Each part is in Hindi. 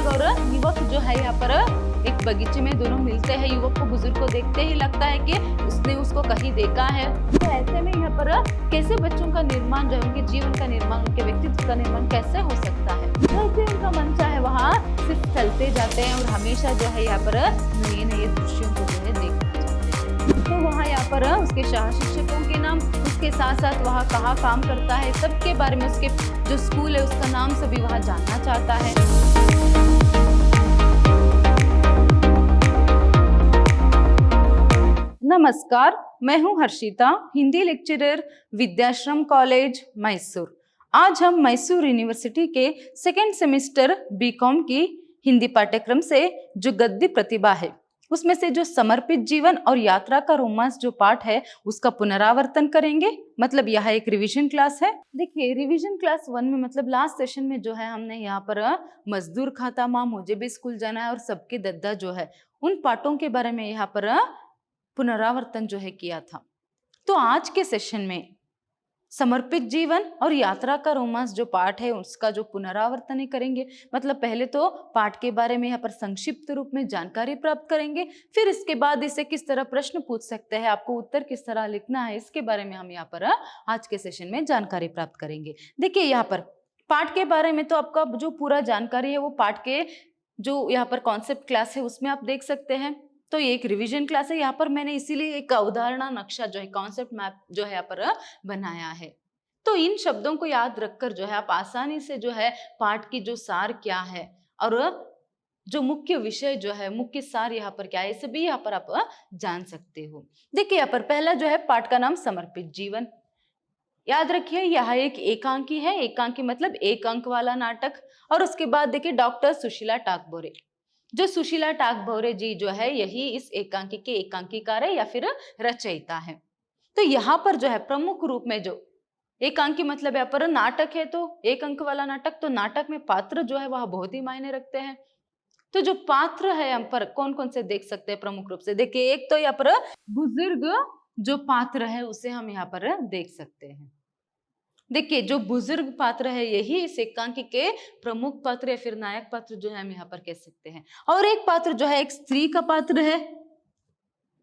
और युवक जो है यहाँ पर एक बगीचे में दोनों मिलते हैं। युवक को बुजुर्ग को देखते ही लगता है कि उसने उसको कहीं देखा है। तो ऐसे में यहाँ पर कैसे बच्चों का निर्माण जो है, उनके जीवन का निर्माण, उनके व्यक्तित्व का निर्माण कैसे हो सकता है। वैसे उनका मन चाहे वहाँ सिर्फ चलते जाते हैं और हमेशा जो है यहाँ पर नए नए दृश्यों को जो है देखना चाहते हैं। तो वहाँ यहाँ पर उसके सह शिक्षकों के नाम, उसके साथ साथ वहाँ कहाँ काम करता है, सबके बारे में, उसके जो स्कूल है उसका नाम सभी वहाँ जानना चाहता है। नमस्कार, मैं हूं हर्षिता, हिंदी लेक्चरर, विद्याश्रम कॉलेज मैसूर। आज हम मैसूर यूनिवर्सिटी के सेकेंड सेमेस्टर बीकॉम की हिंदी पाठ्यक्रम से जो गद्य प्रतिभा है उसमें से जो समर्पित जीवन और यात्रा का रोमांस जो पाठ है उसका पुनरावर्तन करेंगे। मतलब यह एक रिवीजन क्लास है। देखिए, रिवीजन क्लास 1 में मतलब लास्ट सेशन में जो है हमने यहाँ पर मजदूर खाता माँ, मुझे भी स्कूल जाना है और सबके दद्दा जो है उन पाठों के बारे में यहाँ पर पुनरावर्तन जो है किया था। तो आज के सेशन में समर्पित जीवन और यात्रा का रोमांस जो पाठ है उसका जो पुनरावर्तन ही करेंगे। मतलब पहले तो पाठ के बारे में यहाँ पर संक्षिप्त रूप में जानकारी प्राप्त करेंगे, फिर इसके बाद इसे किस तरह प्रश्न पूछ सकते हैं, आपको उत्तर किस तरह लिखना है, इसके बारे में हम यहाँ पर आज के सेशन में जानकारी प्राप्त करेंगे। देखिए, यहाँ पर पाठ के बारे में तो आपका जो पूरा जानकारी है वो पाठ के जो यहाँ पर कॉन्सेप्ट क्लास है उसमें आप देख सकते हैं। तो ये एक रिवीजन क्लास है। यहाँ पर मैंने इसीलिए एक अवधारणा नक्शा जो है, कॉन्सेप्ट मैप जो है यहाँ पर बनाया है। तो इन शब्दों को याद रखकर जो है आप आसानी से जो है पाठ की जो सार क्या है और जो मुख्य विषय जो है, मुख्य सार यहाँ पर क्या है, इसे भी यहाँ पर आप जान सकते हो। देखिए, यहाँ पर पहला जो है पाठ का नाम समर्पित जीवन। याद रखिए, यह एक एकांकी है। एकांकी मतलब एक अंक वाला नाटक। और उसके बाद देखिए डॉक्टर सुशीला टाकबोरे, जो सुशीला टाकबोरे जी जो है यही इस एकांकी के एकांकीकार है या फिर रचयिता है। तो यहाँ पर जो है प्रमुख रूप में जो एकांकी मतलब यहाँ पर नाटक है, तो एक अंक वाला नाटक, तो नाटक में पात्र जो है वह बहुत ही मायने रखते हैं। तो जो पात्र है यहाँ पर कौन कौन से देख सकते हैं प्रमुख रूप से। देखिए, एक तो यहाँ पर बुजुर्ग जो पात्र है उसे हम यहाँ पर देख सकते हैं। देखिए, जो बुजुर्ग पात्र है यही इस एकांकी के प्रमुख पात्र या फिर नायक पात्र जो है हम यहाँ पर कह सकते हैं। और एक पात्र जो है एक स्त्री का पात्र है,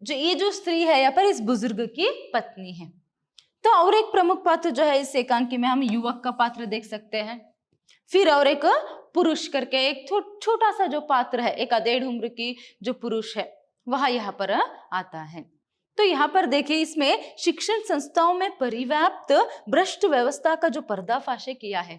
जो ये जो स्त्री है यहाँ पर इस बुजुर्ग की पत्नी है। तो और एक प्रमुख पात्र जो है इस एकांकी में हम युवक का पात्र देख सकते हैं। फिर और एक पुरुष करके एक छोटा सा जो पात्र है, एक अधेड़ उम्र की जो पुरुष है वह यहाँ पर आता है। तो यहाँ पर देखिए, इसमें शिक्षण संस्थाओं में परिव्याप्त भ्रष्ट व्यवस्था का जो पर्दाफाश किया है।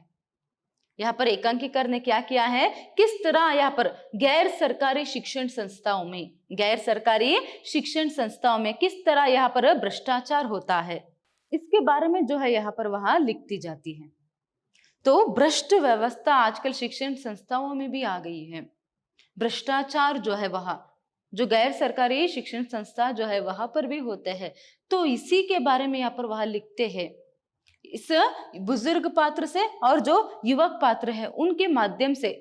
यहाँ पर एकांकीकार ने क्या किया है, किस तरह यहाँ पर गैर सरकारी शिक्षण संस्थाओं में, गैर सरकारी शिक्षण संस्थाओं में किस तरह यहाँ पर भ्रष्टाचार होता है, इसके बारे में जो है यहाँ पर वहां लिखती जाती है। तो भ्रष्ट व्यवस्था आजकल शिक्षण संस्थाओं में भी आ गई है। भ्रष्टाचार जो है वहां जो गैर सरकारी शिक्षण संस्था जो है वहां पर भी होते हैं। तो इसी के बारे में यहाँ पर वह लिखते हैं, इस बुजुर्ग पात्र से और जो युवक पात्र है उनके माध्यम से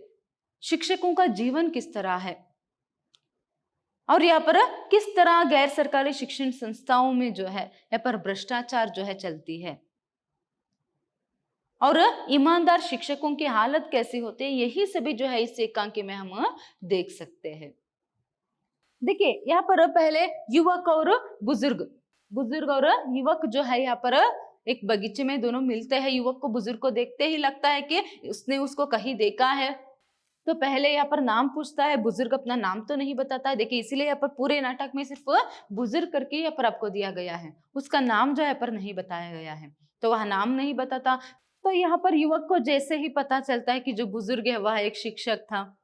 शिक्षकों का जीवन किस तरह है और यहाँ पर किस तरह गैर सरकारी शिक्षण संस्थाओं में जो है यहाँ पर भ्रष्टाचार जो है चलती है और ईमानदार शिक्षकों की हालत कैसी होती है, यही सभी जो है इस एकांकी में हम देख सकते हैं। देखिए, यहाँ पर पहले युवक और बुजुर्ग और युवक जो है यहाँ पर एक बगीचे में दोनों मिलते हैं। युवक को बुजुर्ग को देखते ही लगता है कि उसने उसको कहीं देखा है। तो पहले यहाँ पर नाम पूछता है, बुजुर्ग अपना नाम तो नहीं बताता है। देखिए, इसीलिए यहाँ पर पूरे नाटक में सिर्फ बुजुर्ग करके यहाँ पर आपको दिया गया है, उसका नाम जो है पर नहीं बताया गया है, तो वह नाम नहीं बताता। तो यहाँ पर युवक को जैसे ही पता चलता है कि जो बुजुर्ग है वह एक शिक्षक था,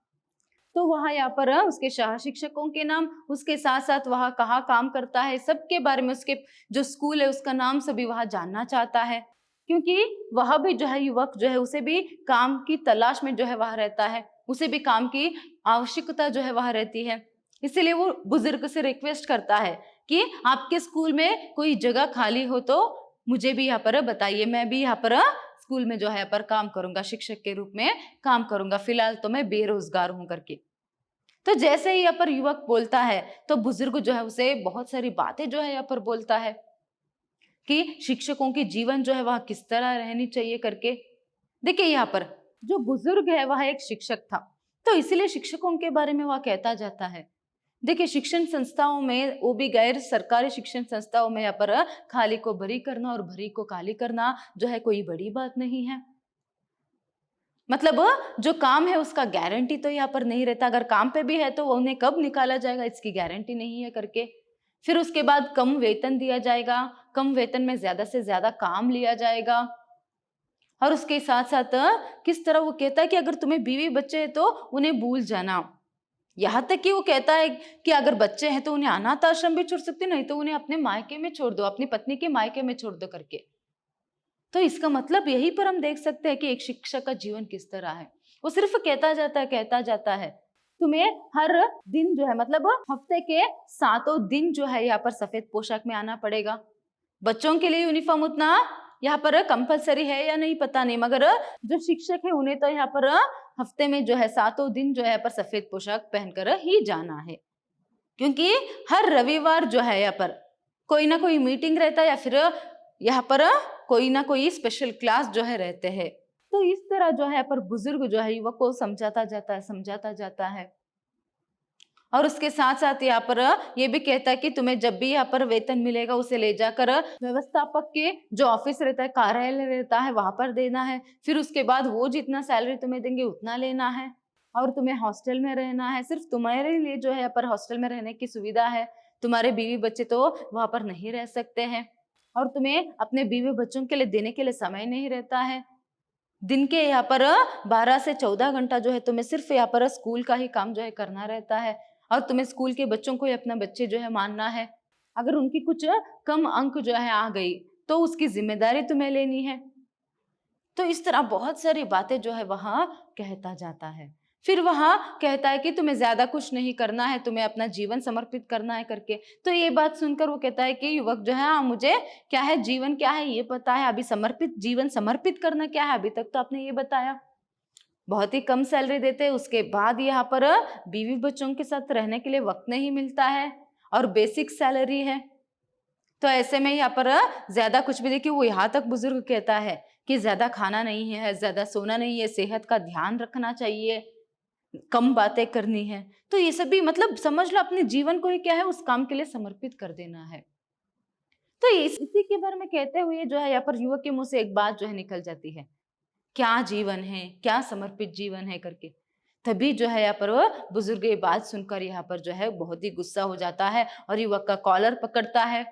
तो वहाँ यहाँ पर उसके सह शिक्षकों के नाम, उसके साथ साथ वह कहाँ काम करता है, सबके बारे में, उसके जो स्कूल है उसका नाम सभी वह जानना चाहता है। क्योंकि वह भी जो है युवक जो है उसे भी काम की तलाश में जो है वह रहता है, उसे भी काम की आवश्यकता जो है वह रहती है। इसीलिए वो बुजुर्ग से रिक्वेस्ट करता है कि आपके स्कूल में कोई जगह खाली हो तो मुझे भी यहाँ पर बताइए, मैं भी यहाँ पर स्कूल में जो है पर काम करूंगा, शिक्षक के रूप में काम करूंगा, फिलहाल तो मैं बेरोजगार हूं करके। तो जैसे ही यहाँ पर युवक बोलता है तो बुजुर्ग जो है उसे बहुत सारी बातें जो है यहाँ पर बोलता है कि शिक्षकों की जीवन जो है वह किस तरह रहनी चाहिए करके। देखिए, यहाँ पर जो बुजुर्ग है वह एक शिक्षक था, तो इसीलिए शिक्षकों के बारे में वह कहता जाता है। देखिए शिक्षण संस्थाओं में, वो भी गैर सरकारी शिक्षण संस्थाओं में, यहाँ पर खाली को भरी करना और भरी को खाली करना जो है कोई बड़ी बात नहीं है। मतलब जो काम है उसका गारंटी तो यहाँ पर नहीं रहता, अगर काम पे भी है तो उन्हें कब निकाला जाएगा इसकी गारंटी नहीं है करके। फिर उसके बाद कम वेतन दिया जाएगा, कम वेतन में ज्यादा से ज्यादा काम लिया जाएगा। और उसके साथ साथ किस तरह वो कहता है कि अगर तुम्हें बीवी बच्चे हैं तो उन्हें भूल जाना। यहाँ तक कि वो कहता है कि अगर बच्चे हैं तो उन्हें अनाथ आश्रम भी छोड़ सकते, नहीं तो उन्हें अपने मायके में छोड़ दो, अपनी पत्नी के मायके में छोड़ दो करके। तो इसका मतलब यही पर हम देख सकते हैं कि एक शिक्षक का जीवन किस तरह है। वो सिर्फ कहता जाता है तुम्हें हर दिन जो है, मतलब हफ्ते के 7 दिन जो है यहाँ पर सफेद पोशाक में आना पड़ेगा। बच्चों के लिए यूनिफॉर्म उतना यहाँ पर कंपलसरी है या नहीं पता नहीं, मगर जो शिक्षक है उन्हें तो यहाँ पर हफ्ते में जो है 7 दिन जो है यहाँ पर सफेद पोशाक पहनकर ही जाना है, क्योंकि हर रविवार जो है यहाँ पर कोई ना कोई मीटिंग रहता है या फिर यहाँ पर कोई ना कोई स्पेशल क्लास जो है रहते हैं। तो इस तरह जो है यहाँ पर बुजुर्ग जो है युवक को समझाता जाता है। और उसके साथ साथ यहाँ पर ये भी कहता है कि तुम्हें जब भी यहाँ पर वेतन मिलेगा उसे ले जाकर व्यवस्थापक के जो ऑफिस रहता है, कार्यालय रहता है, वहां पर देना है। फिर उसके बाद वो जितना सैलरी तुम्हें देंगे उतना लेना है। और तुम्हें हॉस्टल में रहना है, सिर्फ तुम्हारे लिए जो है यहाँ पर हॉस्टल में रहने की सुविधा है, तुम्हारे बीवी बच्चे तो वहां पर नहीं रह सकते हैं। और तुम्हें अपने बीवी बच्चों के लिए देने के लिए समय नहीं रहता है। दिन के यहाँ पर 12 से 14 घंटा जो है तुम्हें सिर्फ यहाँ पर स्कूल का ही काम जो है करना रहता है। और तुम्हें स्कूल के बच्चों को ही अपना बच्चे जो है मानना है। अगर उनकी कुछ कम अंक जो है आ गई तो उसकी जिम्मेदारी तुम्हें लेनी है। तो इस तरह बहुत सारी बातें जो है वहां कहता जाता है। फिर वहां कहता है कि तुम्हें ज्यादा कुछ नहीं करना है, तुम्हें अपना जीवन समर्पित करना है करके। तो ये बात सुनकर वो कहता है कि युवक जो है, हाँ मुझे क्या है जीवन क्या है ये पता है, अभी समर्पित जीवन समर्पित करना क्या है अभी तक तो आपने ये बताया। बहुत ही कम सैलरी देते हैं, उसके बाद यहाँ पर बीवी बच्चों के साथ रहने के लिए वक्त नहीं मिलता है और बेसिक सैलरी है। तो ऐसे में यहाँ पर ज्यादा कुछ भी, देखिए वो यहाँ तक बुजुर्ग कहता है कि ज्यादा खाना नहीं है, ज्यादा सोना नहीं है, सेहत का ध्यान रखना चाहिए, कम बातें करनी है। तो ये सब भी मतलब समझ लो अपने जीवन को ही क्या है उस काम के लिए समर्पित कर देना है। तो इसी के बारे में कहते हुए जो है यहाँ पर युवक के मुंह से एक बात जो है निकल जाती है, क्या जीवन है, क्या समर्पित जीवन है करके। तभी जो है यहाँ पर वो बुजुर्ग ये बात सुनकर यहाँ पर जो है बहुत ही गुस्सा हो जाता है और युवक का कॉलर पकड़ता है।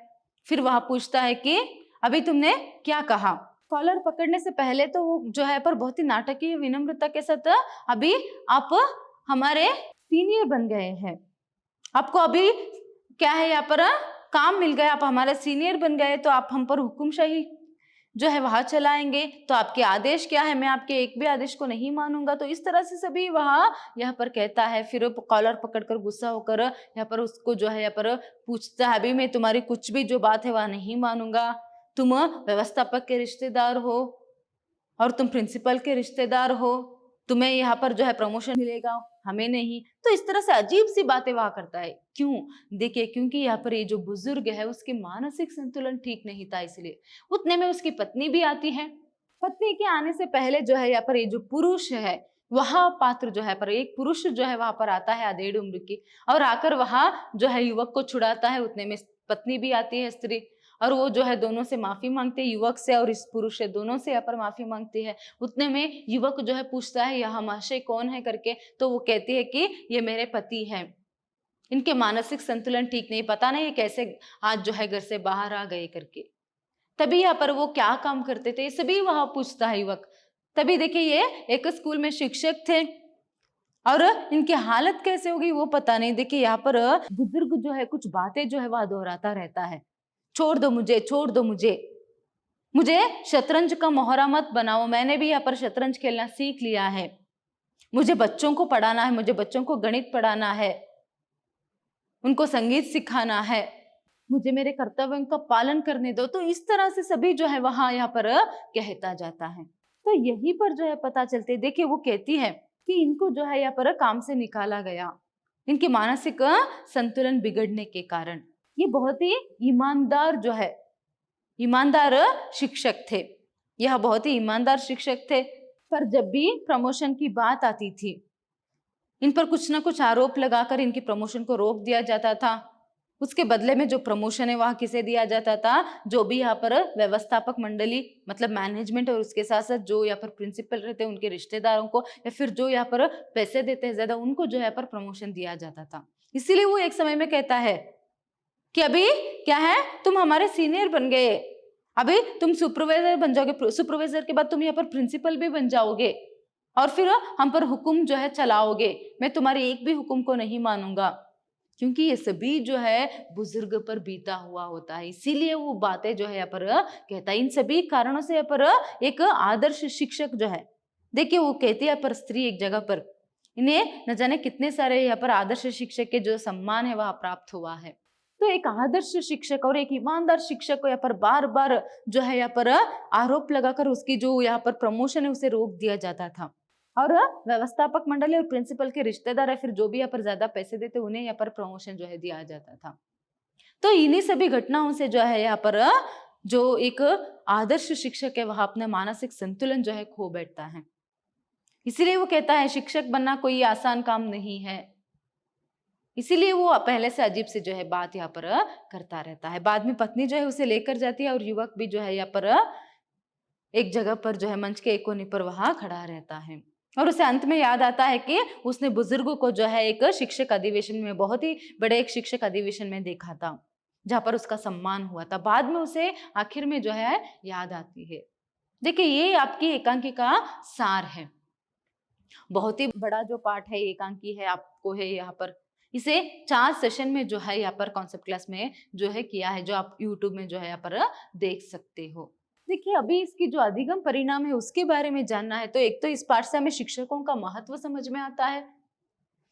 फिर वह पूछता है कि अभी तुमने क्या कहा। कॉलर पकड़ने से पहले तो वो जो है पर बहुत ही नाटकीय विनम्रता के साथ, अभी आप हमारे सीनियर बन गए हैं, आपको अभी क्या है यहाँ पर काम मिल गया, आप हमारे सीनियर बन गए, तो आप हम पर हुकुमशाही जो है वहां चलाएंगे, तो आपके आदेश क्या है, मैं आपके एक भी आदेश को नहीं मानूंगा। तो इस तरह से सभी वहां यहाँ पर कहता है। फिर कॉलर पकड़कर गुस्सा होकर यहाँ पर उसको जो है यहाँ पर पूछता है, अभी मैं तुम्हारी कुछ भी जो बात है वह नहीं मानूंगा, तुम व्यवस्थापक के रिश्तेदार हो और तुम प्रिंसिपल के रिश्तेदार हो, तुम्हें यहाँ पर जो है प्रमोशन मिलेगा, हमें नहीं। तो इस तरह से अजीब सी बातें वहां करता है। क्यों? देखिए क्योंकि यहाँ पर ये जो बुजुर्ग है उसकी मानसिक संतुलन ठीक नहीं था, इसलिए। उतने में उसकी पत्नी भी आती है। पत्नी के आने से पहले जो है यहाँ पर ये जो पुरुष है, वह पात्र जो है पर एक पुरुष जो है वहां पर आता है आधेड़ उम्र की, और आकर वहां जो है युवक को छुड़ाता है। उतने में पत्नी भी आती है, स्त्री, और वो जो है दोनों से माफी मांगते हैं, युवक से और इस पुरुष से, दोनों से यहाँ पर माफी मांगती है। उतने में युवक जो है पूछता है यह महाशय कौन है करके। तो वो कहती है कि ये मेरे पति हैं, इनके मानसिक संतुलन ठीक नहीं, पता नहीं ये कैसे आज जो है घर से बाहर आ गए करके। तभी यहाँ पर वो क्या काम करते थे सभी वहां पूछता है युवक। तभी देखिए ये एक स्कूल में शिक्षक थे और इनकी हालत कैसे होगी वो पता नहीं। देखिए यहाँ पर बुजुर्ग जो है कुछ बातें जो है वह दोहराता रहता है, छोड़ दो मुझे, छोड़ दो मुझे, मुझे शतरंज का मोहरा मत बनाओ, मैंने भी यहाँ पर शतरंज खेलना सीख लिया है, मुझे बच्चों को पढ़ाना है, मुझे बच्चों को गणित पढ़ाना है, उनको संगीत सिखाना है, मुझे मेरे कर्तव्यों का पालन करने दो। तो इस तरह से सभी जो है वहां यहाँ पर कहता जाता है। तो यहीं पर जो है पता चलते, देखिए वो कहती है कि इनको जो है यहाँ पर काम से निकाला गया, इनके मानसिक संतुलन बिगड़ने के कारण। ये बहुत ही ईमानदार जो है, ईमानदार शिक्षक थे, यह बहुत ही ईमानदार शिक्षक थे। पर जब भी प्रमोशन की बात आती थी इन पर कुछ ना कुछ आरोप लगाकर इनकी प्रमोशन को रोक दिया जाता था। उसके बदले में जो प्रमोशन है वह किसे दिया जाता था, जो भी यहाँ पर व्यवस्थापक मंडली मतलब मैनेजमेंट और उसके साथ साथ जो यहाँ पर प्रिंसिपल रहते हैं उनके रिश्तेदारों को या फिर जो यहाँ पर पैसे देते हैं ज्यादा उनको जो यहाँ पर प्रमोशन दिया जाता था। इसीलिए वो एक समय में कहता है कि अभी क्या है, तुम हमारे सीनियर बन गए, अभी तुम सुपरवाइजर बन जाओगे, सुपरवाइजर के बाद तुम यहाँ पर प्रिंसिपल भी बन जाओगे और फिर हम पर हुक्म जो है चलाओगे, मैं तुम्हारे एक भी हुक्म को नहीं मानूंगा। क्योंकि ये सभी जो है बुजुर्ग पर बीता हुआ होता है, इसीलिए वो बातें जो है यहाँ पर कहता है। इन सभी कारणों से यहाँ पर एक आदर्श शिक्षक जो है, देखिए वो कहती है पर स्त्री एक जगह पर इन्हें न जाने कितने सारे यहाँ पर आदर्श शिक्षक के जो सम्मान है वह प्राप्त हुआ है। तो एक आदर्श शिक्षक और एक ईमानदार शिक्षक को यहाँ पर बार बार जो है यहाँ पर आरोप लगाकर उसकी जो यहाँ पर प्रमोशन है उसे रोक दिया जाता था। और व्यवस्थापक मंडली और प्रिंसिपल के रिश्तेदार है फिर जो भी यहाँ पर ज्यादा पैसे देते उन्हें यहाँ पर प्रमोशन जो है दिया जाता था। तो इन्हीं सभी घटनाओं से जो है यहाँ पर जो एक आदर्श शिक्षक है वह अपना मानसिक संतुलन जो है खो बैठता है। इसीलिए वो कहता है शिक्षक बनना कोई आसान काम नहीं है। इसीलिए वो पहले से अजीब से जो है बात यहाँ पर करता रहता है। बाद में पत्नी जो है उसे लेकर जाती है और युवक भी जो है यहाँ पर एक जगह पर जो है मंच के एक कोने पर वहां खड़ा रहता है और उसे अंत में याद आता है कि उसने बुजुर्गों को जो है एक शिक्षक अधिवेशन में, बहुत ही बड़े एक शिक्षक अधिवेशन में देखा था जहां पर उसका सम्मान हुआ था। बाद में उसे आखिर में जो है याद आती है। देखिए ये आपकी एकांकी का सार है। बहुत ही बड़ा जो पाठ है एकांकी है आपको है यहाँ पर, इसे 4 सेशन में जो है यहाँ पर कॉन्सेप्ट क्लास में जो है किया है, जो आप यूट्यूब में जो है यहाँ पर देख सकते हो। देखिए अभी इसकी जो अधिगम परिणाम है उसके बारे में जानना है तो एक तो इस पाठ से हमें शिक्षकों का महत्व समझ में आता है।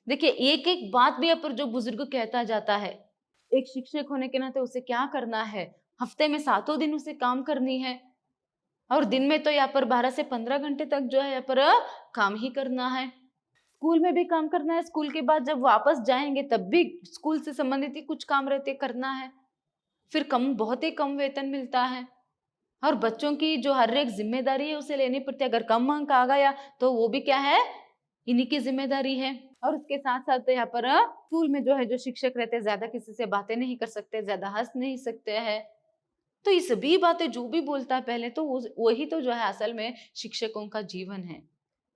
देखिए एक एक बात भी यहाँ पर जो बुजुर्ग कहता जाता है, एक शिक्षक होने के नाते उसे क्या करना है, हफ्ते में 7 दिन उसे काम करनी है और दिन में तो यहाँ पर 12 से 15 घंटे तक जो है यहाँ पर काम ही करना है। स्कूल में भी काम करना है, स्कूल के बाद जब वापस जाएंगे तब भी स्कूल से संबंधित ही कुछ काम रहते करना है, फिर बहुत ही कम वेतन मिलता है और बच्चों की जो हर एक जिम्मेदारी है उसे लेनी पड़ती है। अगर कम अंक आ गया तो वो भी क्या है, इन्हीं की जिम्मेदारी है। और उसके साथ साथ यहाँ पर स्कूल में जो है जो शिक्षक रहते हैं ज्यादा किसी से बातें नहीं कर सकते, ज्यादा हंस नहीं सकते हैं। तो ये सभी बातें जो भी बोलता है पहले तो वही तो जो है असल में शिक्षकों का जीवन है।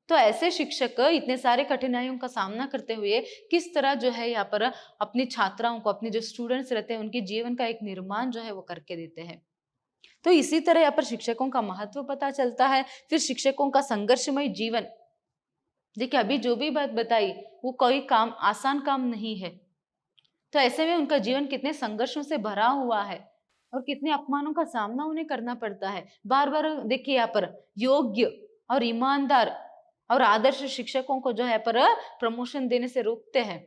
तो ऐसे शिक्षक इतने सारे कठिनाइयों का सामना करते हुए किस तरह जो है यहाँ पर अपनी छात्राओं को, अपने जो स्टूडेंट्स रहते हैं उनके जीवन का एक निर्माण जो है वो करके देते हैं। तो इसी तरह यहाँ पर शिक्षकों का महत्व पता चलता है। फिर शिक्षकों का संघर्षमय जीवन, देखिए अभी जो भी बात बताई वो कोई काम आसान काम नहीं है। तो ऐसे में उनका जीवन कितने संघर्षों से भरा हुआ है और कितने अपमानों का सामना उन्हें करना पड़ता है। बार बार देखिए यहाँ पर योग्य और ईमानदार और आदर्श शिक्षकों को जो है पर प्रमोशन देने से रोकते हैं,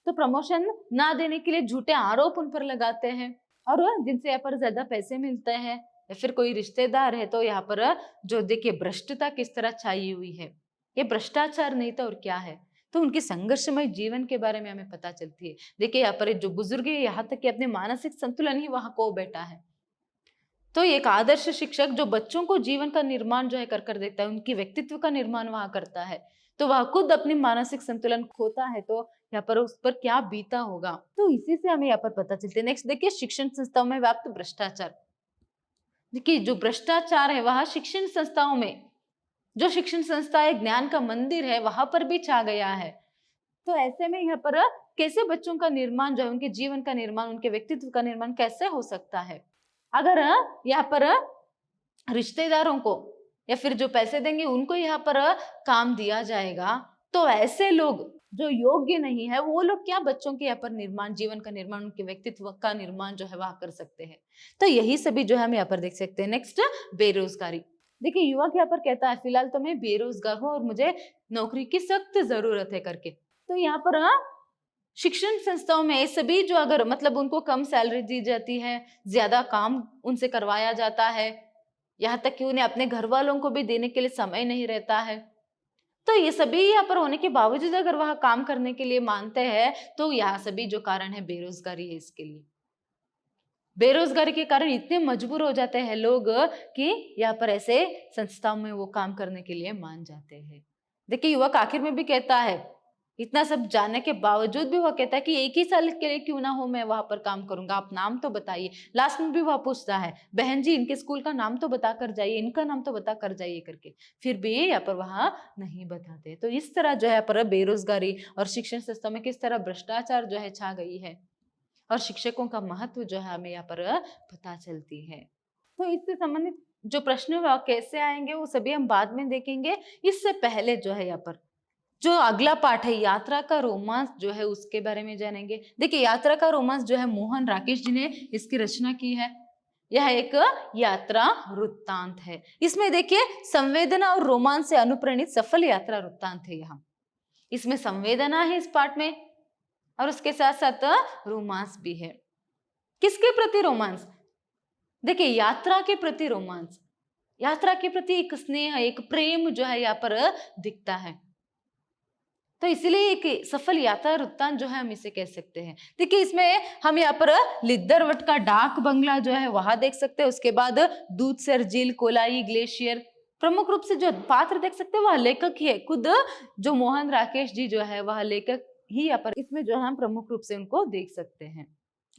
तो प्रमोशन ना देने के लिए झूठे आरोप उन पर लगाते हैं और जिनसे यहाँ पर ज्यादा पैसे मिलते हैं या फिर कोई रिश्तेदार है तो यहाँ पर जो देखिए भ्रष्टता किस तरह छाई हुई है, ये भ्रष्टाचार नहीं था और क्या है। तो उनके संघर्षमय जीवन के बारे में हमें पता चलती है। देखिए यहाँ पर जो बुजुर्ग है यहाँ तक कि अपने मानसिक संतुलन ही वहां खो बैठा है। तो एक आदर्श शिक्षक जो बच्चों को जीवन का निर्माण जो है कर देता है, उनकी व्यक्तित्व का निर्माण वहां करता है, तो वह खुद अपनी मानसिक संतुलन खोता है तो यहाँ पर उस पर क्या बीता होगा। तो इसी से हमें यहाँ पर पता चलता है। नेक्स्ट देखिए शिक्षण संस्थाओं में व्याप्त भ्रष्टाचार। देखिए जो भ्रष्टाचार है वह शिक्षण संस्थाओं में, जो शिक्षण संस्था है ज्ञान का मंदिर है वहां पर भी छा गया है। तो ऐसे में यहाँ पर कैसे बच्चों का निर्माण जो है, उनके जीवन का निर्माण, उनके व्यक्तित्व का निर्माण कैसे हो सकता है अगर यहाँ पर रिश्तेदारों को या फिर जो पैसे देंगे उनको यहाँ पर काम दिया जाएगा, तो ऐसे लोग जो योग्य नहीं है वो लोग क्या बच्चों के यहाँ पर निर्माण, जीवन का निर्माण, उनके व्यक्तित्व का निर्माण जो है वह कर सकते हैं। तो यही सभी जो है हम यहाँ पर देख सकते हैं। नेक्स्ट बेरोजगारी। देखिए युवक यहाँ पर कहता है फिलहाल तो मैं बेरोजगार हूँ और मुझे नौकरी की सख्त जरूरत है करके। तो यहाँ पर शिक्षण संस्थाओं में सभी जो अगर मतलब उनको कम सैलरी दी जाती है, ज्यादा काम उनसे करवाया जाता है, यहाँ तक कि उन्हें अपने घर वालों को भी देने के लिए समय नहीं रहता है। तो ये सभी यहाँ पर होने के बावजूद अगर वह काम करने के लिए मानते हैं तो यहाँ सभी जो कारण है बेरोजगारी है। इसके लिए बेरोजगारी के कारण इतने मजबूर हो जाते हैं लोग कि यहाँ पर ऐसे संस्थाओं में वो काम करने के लिए मान जाते हैं। देखिए युवक आखिर में भी कहता है इतना सब जानने के बावजूद भी वह कहता है कि एक ही साल के लिए क्यों ना हो मैं वहां पर काम करूंगा, आप नाम तो बताइए। लास्ट में भी वह पूछता है, बहन जी इनके स्कूल का नाम तो बता कर जाइए, इनका नाम तो बता कर जाइए करके, फिर भी यहाँ पर वहां नहीं बताते। तो इस तरह जो है पर बेरोजगारी और शिक्षण संस्था में किस तरह भ्रष्टाचार जो है छा गई है, और शिक्षकों का महत्व जो है हमें यहाँ पर पता चलती है। तो इससे संबंधित जो प्रश्न वह कैसे आएंगे वो सभी हम बाद में देखेंगे। इससे पहले जो है यहाँ पर जो अगला पाठ है यात्रा का रोमांस जो है उसके बारे में जानेंगे। देखिए यात्रा का रोमांस जो है मोहन राकेश जी ने इसकी रचना की है। यह एक यात्रा वृत्तांत है। इसमें देखिए संवेदना और रोमांस से अनुप्राणित सफल यात्रा वृत्तांत है। यहाँ इसमें संवेदना है इस पाठ में, और उसके साथ साथ रोमांस भी है। किसके प्रति रोमांस? देखिए यात्रा के प्रति रोमांस, यात्रा के प्रति एक स्नेह, एक प्रेम जो है यहाँ पर दिखता है। तो इसलिए एक सफल यात्रा वृत्तांत जो है हम इसे कह सकते हैं। देखिए इसमें हम यहाँ पर लिद्दरवट का डाक बंगला जो है वहां देख सकते हैं। उसके बाद दूधसर झील, कोलाई ग्लेशियर, प्रमुख रूप से जो पात्र देख सकते हैं वह लेखक ही है। खुद जो मोहन राकेश जी जो है वह लेखक ही यहाँ पर इसमें जो है हम प्रमुख रूप से उनको देख सकते हैं।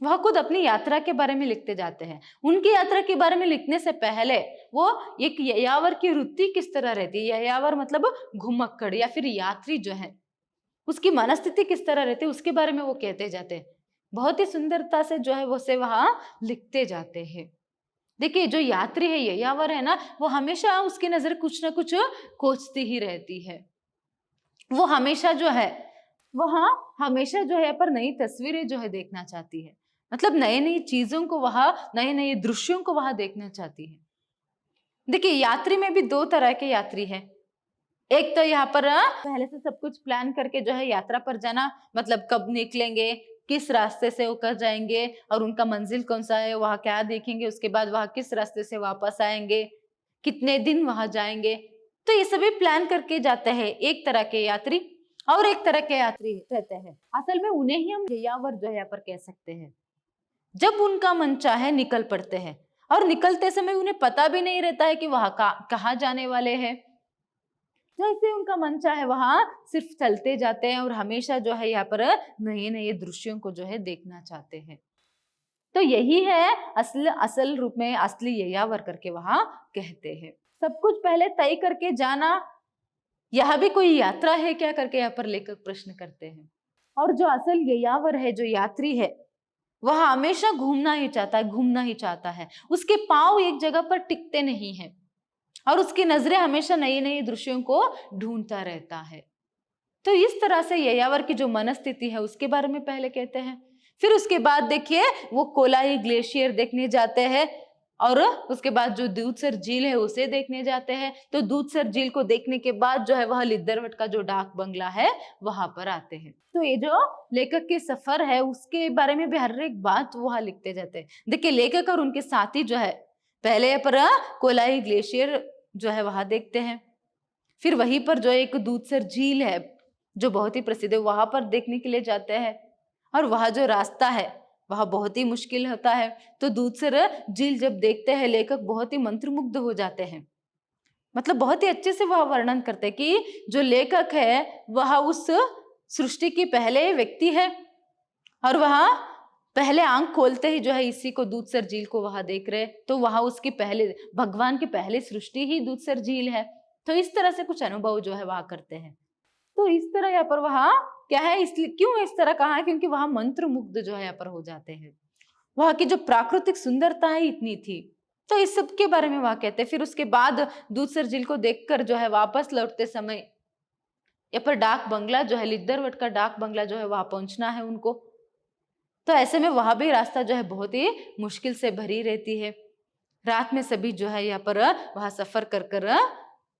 वह खुद अपनी यात्रा के बारे में लिखते जाते हैं। उनकी यात्रा के बारे में लिखने से पहले वो एक यायावर की वृत्ति किस तरह रहती है, यायावर मतलब घुमक्कड़ या फिर यात्री जो है उसकी मनस्थिति किस तरह रहती है उसके बारे में वो कहते जाते हैं। बहुत ही सुंदरता से जो है वो से वहां लिखते जाते हैं। देखिए जो यात्री है यायावर है ना, वो हमेशा उसकी नजर कुछ ना कुछ खोजती ही रहती है। वो हमेशा जो है वहां हमेशा जो है पर नई तस्वीरें जो है देखना चाहती है, मतलब नई नई चीजों को वहां, नए नए दृश्यों को वहां देखना चाहती है। देखिए यात्री में भी दो तरह के यात्री है। एक तो यहाँ पर पहले से सब कुछ प्लान करके जो है यात्रा पर जाना, मतलब कब निकलेंगे, किस रास्ते से होकर जाएंगे और उनका मंजिल कौन सा है, वहां क्या देखेंगे, उसके बाद वहां किस रास्ते से वापस आएंगे, कितने दिन वहां जाएंगे, तो ये सभी प्लान करके जाते हैं एक तरह के यात्री। और एक तरह के यात्री रहते हैं, असल में उन्हें ही हम यायावर जो है यहाँ पर कह सकते हैं। जब उनका मन चाहे निकल पड़ते हैं, और निकलते समय उन्हें पता भी नहीं रहता है कि वहां कहाँ जाने वाले हैं। जैसे उनका मन चाहे वहां सिर्फ चलते जाते हैं और हमेशा जो है यहाँ पर नए नए दृश्यों को जो है देखना चाहते हैं। तो यही है असल रूप में असली यायावर करके वहां कहते हैं। सब कुछ पहले तय करके जाना, यह भी कोई यात्रा है क्या करके यहाँ पर लेखक प्रश्न करते हैं। और जो असल यायावर है, जो यात्री है, वह हमेशा घूमना ही चाहता है, घूमना ही चाहता है। उसके पांव एक जगह पर टिकते नहीं है और उसकी नजरें हमेशा नई नई दृश्यों को ढूंढता रहता है। तो इस तरह से यायावर की जो मनस्थिति है उसके बारे में पहले कहते हैं। फिर उसके बाद देखिए वो कोलाई ग्लेशियर देखने जाते हैं, और उसके बाद जो दूधसर झील है उसे देखने जाते हैं। तो दूधसर झील को देखने के बाद जो है वह लिद्दरवट का जो डाक बंगला है वहां पर आते हैं। तो ये जो लेखक के सफर है उसके बारे में भी हर एक बात वहां लिखते जाते हैं। देखिए लेखक और उनके साथी जो है पहले पर कोलाई ग्लेशियर जो है वहां देखते हैं, फिर वहीं पर जो एक दूधसर झील है जो बहुत ही प्रसिद्ध है वहां पर देखने के लिए जाते हैं। और वहां जो रास्ता है वह बहुत ही मुश्किल होता है। तो दूधसर झील जब देखते हैं लेखक बहुत ही मंत्रमुग्ध हो जाते हैं। मतलब बहुत ही अच्छे से वह वर्णन करते हैं कि जो लेखक है वह उस सृष्टि की पहले व्यक्ति है, और वह पहले आंख खोलते ही जो है इसी को दूधसर झील को वहां देख रहे। तो वहां उसकी पहले भगवान की पहली सृष्टि ही दूधसर झील है। तो इस तरह से कुछ अनुभव जो है वहां करते हैं। तो इस तरह यहाँ पर वहां क्या है, इसलिए क्यों इस तरह कहा है, क्योंकि वहां मंत्र मुग्ध जो है यहाँ पर हो जाते हैं। वहां की जो प्राकृतिक सुंदरता है इतनी थी। तो इस सब के बारे में वहां कहते हैं। फिर उसके बाद दूधसर झील को देखकर जो है वापस लौटते समय यहाँ पर डाक बंगला जो है लिद्दरवट का डाक बंगला जो है वहां पहुंचना है उनको। तो ऐसे में वहां भी रास्ता जो है बहुत ही मुश्किल से भरी रहती है। रात में सभी जो है यहाँ पर वहां सफर कर कर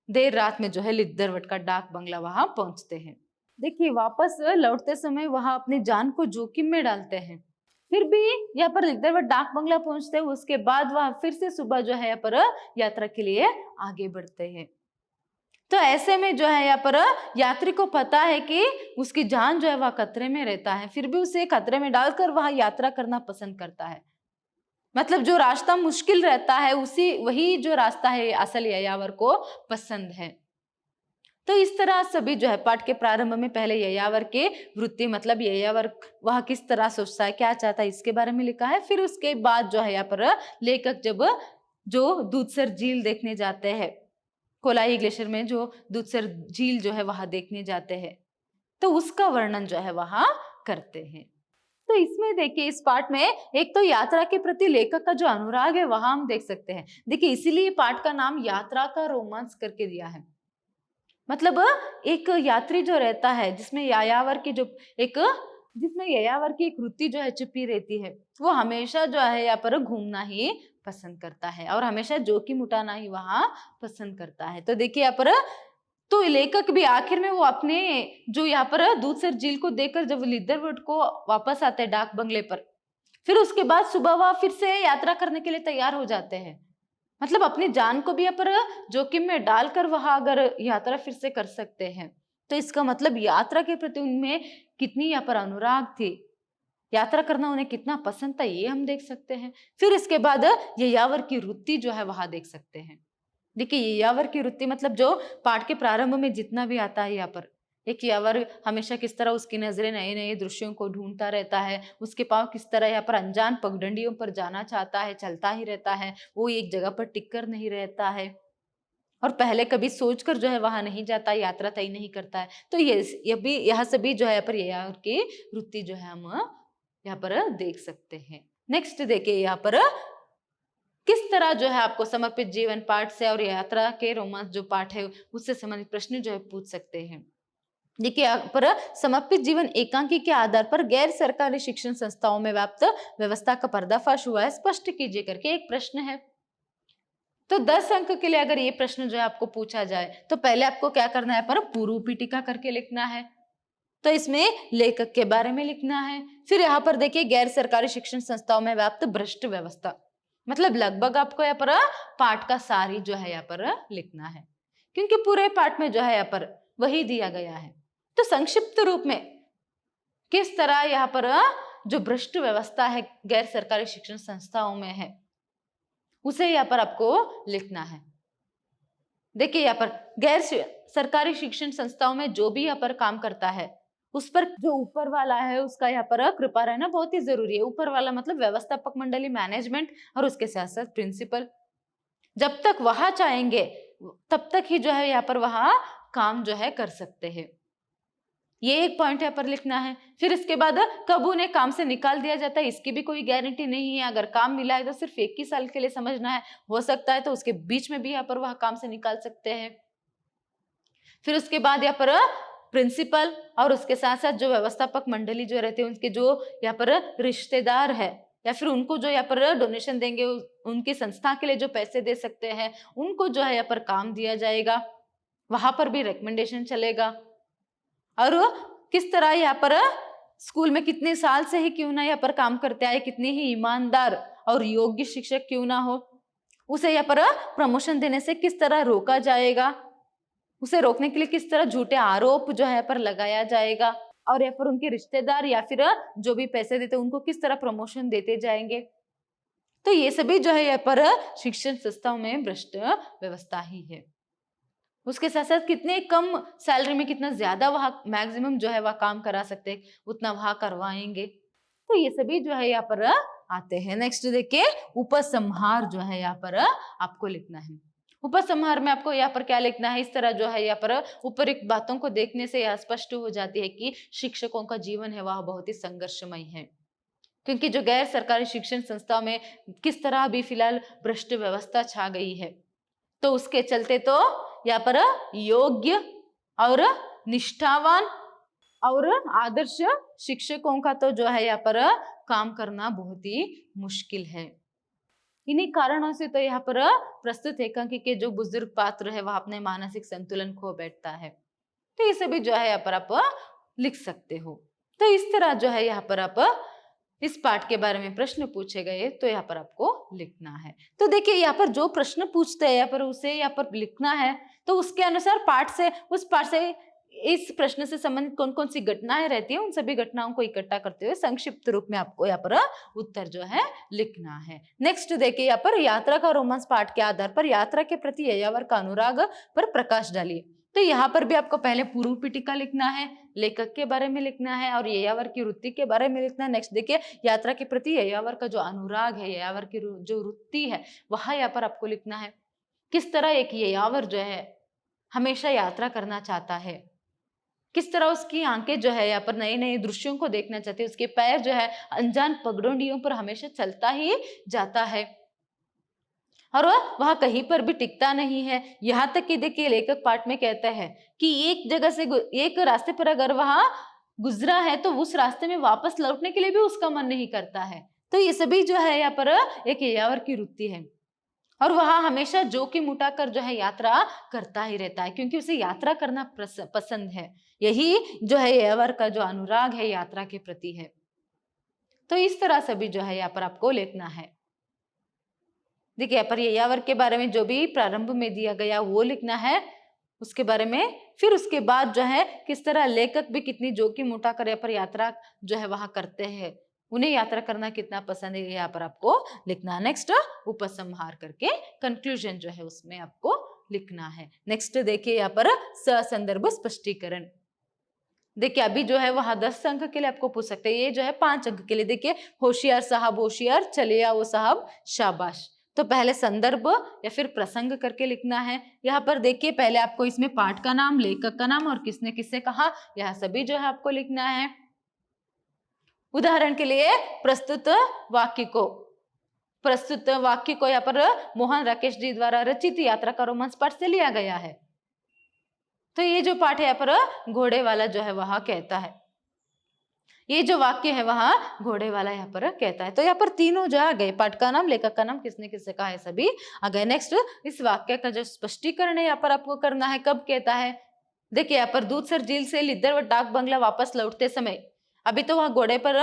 देर रात में जो है लिद्दरवट का डाक बंगला वहां पहुंचते हैं। देखिए वापस लौटते समय वहां अपनी जान को जोखिम में डालते हैं। फिर भी यहाँ पर लिद्दरवट डाक बंगला पहुंचते हैं। उसके बाद वहां फिर से सुबह जो है यहाँ पर यात्रा के लिए आगे बढ़ते हैं। तो ऐसे में जो है यहाँ पर यात्री को पता है कि उसकी जान जो है वह खतरे में रहता है, फिर भी उसे खतरे में डालकर वह यात्रा करना पसंद करता है। मतलब जो रास्ता मुश्किल रहता है वही जो रास्ता है असल यायावर को पसंद है। तो इस तरह सभी जो है पाठ के प्रारंभ में पहले ययावर के वृत्ति मतलब ययावर वह किस तरह सोचता है, क्या चाहता है, इसके बारे में लिखा है। फिर उसके बाद जो है यहाँ पर लेखक जब जो दूधसर झील देखने जाते हैं, कोलाई ग्लेशियर में जो दूधसर झील जो है वहां देखने जाते हैं, तो उसका वर्णन जो है वहां करते हैं। तो इसमें देखिए इस पाठ में एक तो यात्रा के प्रति लेखक का जो अनुराग है वहां हम देख सकते हैं। देखिए इसीलिए पाठ का नाम यात्रा का रोमांस करके दिया है। मतलब एक यात्री जो रहता है जिसमें यायावर की जो एक जिसमें ययावर की एक वृत्ति जो है छिपी रहती है, वो हमेशा जो है यहाँ पर घूमना ही पसंद करता है और हमेशा जोखिम उठाना ही वहां पसंद करता है। तो देखिए यहाँ पर तो लेखक भी आखिर में वो अपने जो यहाँ पर दूधसर झील को देखकर जब लिदरवुड को वापस आते हैं डाक बंगले पर, फिर उसके बाद सुबह वह फिर से यात्रा करने के लिए तैयार हो जाते हैं। मतलब अपनी जान को भी यहाँ पर जोखिम में डालकर वहां अगर यात्रा फिर से कर सकते हैं, तो इसका मतलब यात्रा के प्रति उनमें कितनी यहाँ पर अनुराग थी, यात्रा करना उन्हें कितना पसंद था, ये हम देख सकते हैं। फिर इसके बाद ययावर की वृत्ति जो है वहां देख सकते हैं। देखिए ययावर की वृत्ति मतलब जो पाठ के प्रारंभ में जितना भी आता है यहाँ पर, एक ययावर हमेशा किस तरह उसकी नजरें नए नए दृश्यों को ढूंढता रहता है, उसके पांव किस तरह यहाँ पर अनजान पगडंडियों पर जाना चाहता है, चलता ही रहता है, वो एक जगह पर टिक कर नहीं रहता है और पहले कभी सोचकर जो है वहां नहीं जाता, यात्रा तय नहीं करता है। तो ये भी यह सभी जो है यहाँ पर ययावर की वृत्ति जो है हम यहाँ पर देख सकते हैं। नेक्स्ट देखिए यहाँ पर किस तरह जो है आपको समर्पित जीवन पाठ से और यात्रा के रोमांस जो पाठ है उससे संबंधित प्रश्न जो है पूछ सकते हैं। देखिए यहाँ पर समर्पित जीवन एकांकी के आधार पर गैर सरकारी शिक्षण संस्थाओं में व्याप्त व्यवस्था का पर्दाफाश हुआ है, स्पष्ट कीजिए करके एक प्रश्न है। तो 10 अंक के लिए अगर ये प्रश्न जो है आपको पूछा जाए तो पहले आपको क्या करना है, पर पूर्व पीठिका करके लिखना है। तो इसमें लेखक के बारे में लिखना है। फिर यहाँ पर देखिए गैर सरकारी शिक्षण संस्थाओं में व्याप्त भ्रष्ट व्यवस्था, मतलब लगभग आपको यहाँ पर पाठ का सारी जो है यहाँ पर लिखना है, क्योंकि पूरे पाठ में जो है यहाँ पर वही दिया गया है। तो संक्षिप्त रूप में किस तरह यहाँ पर जो भ्रष्ट व्यवस्था है गैर सरकारी शिक्षण संस्थाओं में है उसे यहाँ पर आपको लिखना है। देखिए यहाँ पर गैर सरकारी शिक्षण संस्थाओं में जो भी यहाँ पर काम करता है उस पर जो ऊपर वाला है उसका यहाँ पर कृपा रहना बहुत ही जरूरी है। ऊपर वाला मतलब व्यवस्थापक मंडली, मैनेजमेंट और उसके साथ साथ प्रिंसिपल, जब तक वहां चाहेंगे तब तक ही जो है यहाँ पर वहां काम जो है कर सकते हैं। ये एक पॉइंट यहाँ पर लिखना है। फिर इसके बाद कब उन्हें काम से निकाल दिया जाता है इसकी भी कोई गारंटी नहीं है। अगर काम मिला है तो सिर्फ 1 ही साल के लिए समझना है, हो सकता है तो उसके बीच में भी यहाँ पर वह काम से निकाल सकते हैं। फिर उसके बाद यहाँ पर प्रिंसिपल और उसके साथ साथ जो व्यवस्थापक मंडली जो रहते हैं उनके जो यहाँ पर रिश्तेदार है या फिर उनको जो यहाँ पर डोनेशन देंगे, उनकी संस्था के लिए जो पैसे दे सकते हैं उनको जो है यहाँ पर काम दिया जाएगा, वहां पर भी रिकमेंडेशन चलेगा। और किस तरह यहाँ पर स्कूल में कितने साल से ही क्यों ना यहाँ पर काम करते आए, कितने ही ईमानदार और योग्य शिक्षक क्यों ना हो, उसे यहाँ पर प्रमोशन देने से किस तरह रोका जाएगा, उसे रोकने के लिए किस तरह झूठे आरोप जो है पर लगाया जाएगा, और यहाँ पर उनके रिश्तेदार या फिर जो भी पैसे देते उनको किस तरह प्रमोशन देते जाएंगे। तो ये सभी जो है यहाँ पर शिक्षण संस्थाओं में भ्रष्ट व्यवस्था ही है। उसके साथ साथ कितने कम सैलरी में कितना ज्यादा वहां मैक्सिमम जो है वह काम करा सकते हैं उतना वहां करवाएंगे। तो ये सभी जो है यहाँ पर आते हैं। नेक्स्ट देखिए उपसंहार जो है यहाँ पर आपको लिखना है। उपसंहार में आपको यहाँ पर क्या लिखना है, इस तरह जो है यहाँ पर उपयुक्त बातों को देखने से यह स्पष्ट हो जाती है कि शिक्षकों का जीवन है वह बहुत ही संघर्षमय है, क्योंकि जो गैर सरकारी शिक्षण संस्थाओं में किस तरह भी फिलहाल भ्रष्ट व्यवस्था छा गई है, तो उसके चलते तो यहाँ पर योग्य और निष्ठावान और आदर्श शिक्षकों का तो जो है यहाँ पर काम करना बहुत ही मुश्किल है। इन्हीं कारणों से तो यहाँ पर प्रस्तुत एकांकी के जो बुजुर्ग पात्र है वह अपने मानसिक संतुलन खो बैठता है। तो ये सभी जो है यहाँ पर आप लिख सकते हो। तो इस तरह जो है यहाँ पर आप इस पाठ के बारे में प्रश्न पूछे गए तो यहाँ पर आपको लिखना है। तो देखिए यहाँ पर जो प्रश्न पूछते हैं यहाँ पर उसे यहाँ पर लिखना है, तो उसके अनुसार पाठ से उस पाठ से इस प्रश्न से संबंधित कौन कौन सी घटनाएं रहती है उन सभी घटनाओं को इकट्ठा करते हुए संक्षिप्त रूप में आपको यहाँ पर उत्तर जो है लिखना है। नेक्स्ट देखिए यहाँ पर यात्रा का रोमांस पाठ के आधार पर यात्रा के प्रति ययावर का अनुराग पर प्रकाश डालिए। तो यहाँ पर भी आपको पहले पूर्व पीठिका लिखना है, लेखक के बारे में लिखना है और यायावर की वृत्ति के बारे में लिखना है। नेक्स्ट देखिए, यात्रा के प्रति यायावर का जो अनुराग है, यायावर की जो वृत्ति है, वह यहाँ पर आपको लिखना है। किस तरह एक यायावर जो है हमेशा यात्रा करना चाहता है, किस तरह उसकी आंखें जो है यहाँ पर नए नए दृश्यों को देखना चाहती है, उसके पैर जो है अनजान पगडंडियों पर हमेशा चलता ही जाता है और वह कहीं पर भी टिकता नहीं है। यहाँ तक कि देखिए लेखक पाठ में कहता है कि एक जगह से एक रास्ते पर अगर वह गुजरा है तो उस रास्ते में वापस लौटने के लिए भी उसका मन नहीं करता है। तो ये सभी जो है यहाँ पर एक यायावर की वृत्ति है और वह हमेशा जोखिम उठाकर जो है यात्रा करता ही रहता है, क्योंकि उसे यात्रा करना पसंद है। यही जो है यायावर का जो अनुराग है यात्रा के प्रति है। तो इस तरह से भी जो है यहाँ पर आपको लिखना है। देखिए यहाँ पर यायावर के बारे में जो भी प्रारंभ में दिया गया वो लिखना है उसके बारे में। फिर उसके बाद जो है किस तरह लेखक भी कितनी जोखिम उठाकर यहाँ पर यात्रा जो है वहां करते हैं, उन्हें यात्रा करना कितना पसंद है, यहाँ पर आपको लिखना है। नेक्स्ट उपसंहार करके कंक्लूजन जो है उसमें आपको लिखना है। नेक्स्ट देखिए यहाँ पर संदर्भ स्पष्टीकरण। देखिए अभी जो है वहां 10 अंक के लिए आपको पूछ सकते हैं, ये जो है 5 अंक के लिए। देखिए होशियार साहब होशियार, चले आओ साहब शाबाश। तो पहले संदर्भ या फिर प्रसंग करके लिखना है। यहाँ पर देखिए पहले आपको इसमें पाठ का नाम, लेखक का नाम और किसने किससे कहा, यह सभी जो है आपको लिखना है। उदाहरण के लिए प्रस्तुत वाक्य को यहाँ पर मोहन राकेश जी द्वारा रचित यात्रा का रोमांस पाठ से लिया गया है। तो ये जो पाठ है यहाँ पर घोड़े वाला जो है वह कहता है, ये जो वाक्य है वहां घोड़े वाला यहाँ पर कहता है। तो यहाँ पर तीनों जो आ गए, पाठ का नाम, लेखक का नाम, किसने किससे कहा है, सभी आ गए। नेक्स्ट इस वाक्य का जो स्पष्टीकरण है यहाँ पर आपको करना है, कब कहता है। देखिए यहाँ पर दूधसर झील से लिद्दर व डाक बंगला वापस लौटते समय, अभी तो वहां घोड़े पर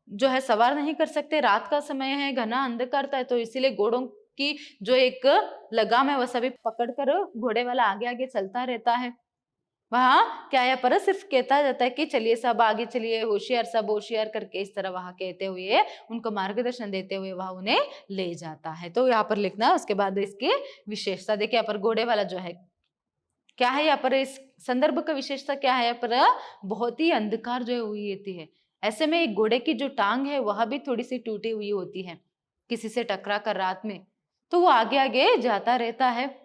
जो है सवार नहीं कर सकते, रात का समय है, घना अंधकार था, तो इसीलिए घोड़ों की जो एक लगाम है वह सभी पकड़कर घोड़े वाला आगे आगे चलता रहता है। वहां क्या यहाँ पर सिर्फ कहता जाता है कि चलिए सब आगे चलिए, होशियार सब होशियार करके इस तरह वहां कहते हुए उनको मार्गदर्शन देते हुए वहां उन्हें ले जाता है। तो यहाँ पर लिखना है। उसके बाद इसकी विशेषता देखिए, यहाँ पर घोड़े वाला जो है क्या है, यहाँ पर इस संदर्भ का विशेषता क्या है, यहाँ पर बहुत ही अंधकार जो है हुई रहती है। ऐसे में एक घोड़े की जो टांग है वह भी थोड़ी सी टूटी हुई होती है किसी से टकरा कर रात में, तो वो आगे आगे जाता रहता है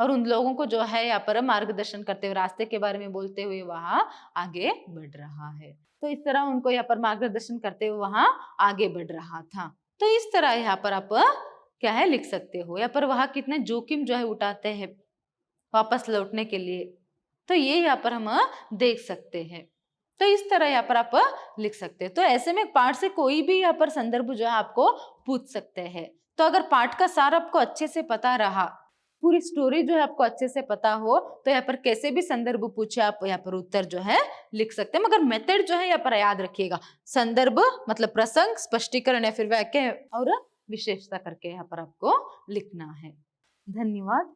और उन लोगों को जो है यहाँ पर मार्गदर्शन करते हुए, रास्ते के बारे में बोलते हुए वहां आगे बढ़ रहा है। तो इस तरह उनको यहाँ पर मार्गदर्शन करते हुए वहां आगे बढ़ रहा था। तो इस तरह यहाँ पर आप क्या है लिख सकते हो। यहाँ पर वहां कितने जोखिम जो है उठाते हैं वापस लौटने के लिए, तो ये यहाँ पर हम देख सकते हैं। तो इस तरह यहाँ पर आप लिख सकते हैं। तो ऐसे में पाठ से कोई भी यहाँ पर संदर्भ जो है आपको पूछ सकते हैं। तो अगर पाठ का सार आपको अच्छे से पता रहा, पूरी स्टोरी जो है आपको अच्छे से पता हो, तो यहाँ पर कैसे भी संदर्भ पूछे आप यहाँ पर उत्तर जो है लिख सकते हैं। मगर मेथड जो है यहाँ पर याद रखिएगा, संदर्भ मतलब प्रसंग, स्पष्टीकरण या फिर वाक्य और विशेषता करके यहाँ पर आपको लिखना है। धन्यवाद।